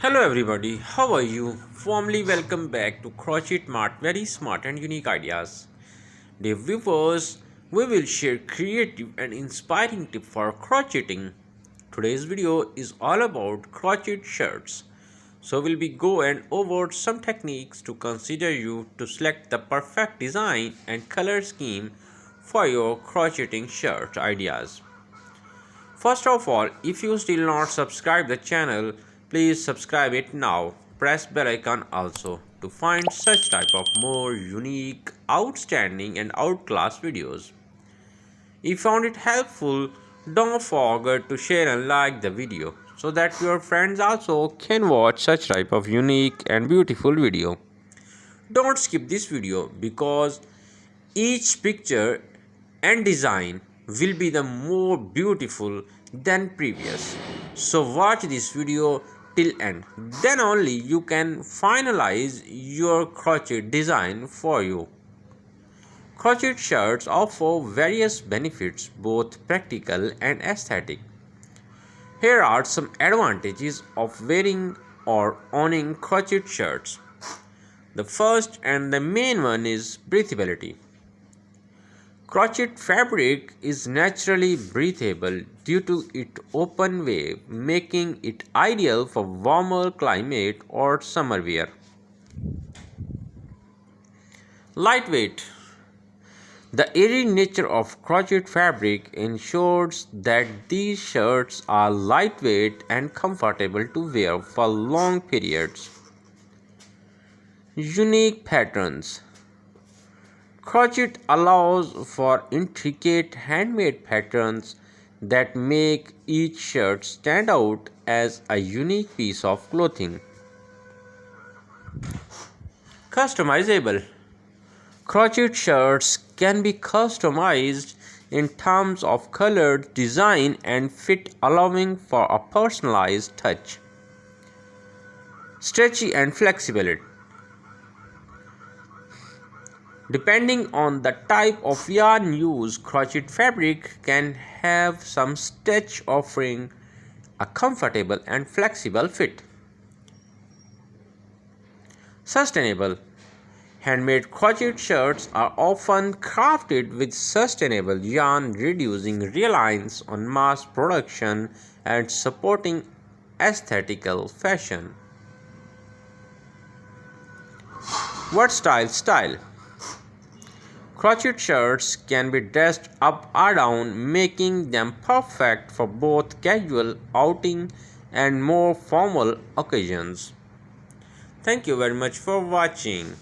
Hello everybody, how are you? Warmly welcome back to Crochet Mart, very smart and unique ideas. Dear viewers, we will share creative and inspiring tips for crocheting. Today's video is all about crochet shirts. So we'll be going over some techniques to consider you to select the perfect design and color scheme for your crocheting shirt ideas. First of all, if you still not subscribe the channel, please subscribe it now. Press bell icon also to find such type of more unique, outstanding and outclass videos. If you found it helpful, don't forget to share and like the video so that your friends also can watch such type of unique and beautiful video. Don't skip this video because each picture and design will be the more beautiful than previous. So watch this video till end. Then only you can finalize your crochet design for you. Crochet shirts offer various benefits, both practical and aesthetic. Here are some advantages of wearing or owning crochet shirts. The first and the main one is breathability. Crochet fabric is naturally breathable due to its open wave, making it ideal for warmer climate or summer wear. Lightweight. The airy nature of crochet fabric ensures that these shirts are lightweight and comfortable to wear for long periods. Unique patterns. Crochet allows for intricate handmade patterns that make each shirt stand out as a unique piece of clothing. Customizable. Crochet shirts can be customized in terms of color, design, and fit, allowing for a personalized touch. Stretchy and flexibility. Depending on the type of yarn used, crochet fabric can have some stretch, offering a comfortable and flexible fit. Sustainable. Handmade crochet shirts are often crafted with sustainable yarn, reducing reliance on mass production and supporting aesthetical fashion. What style? Crochet shirts can be dressed up or down, making them perfect for both casual outing and more formal occasions. Thank you very much for watching.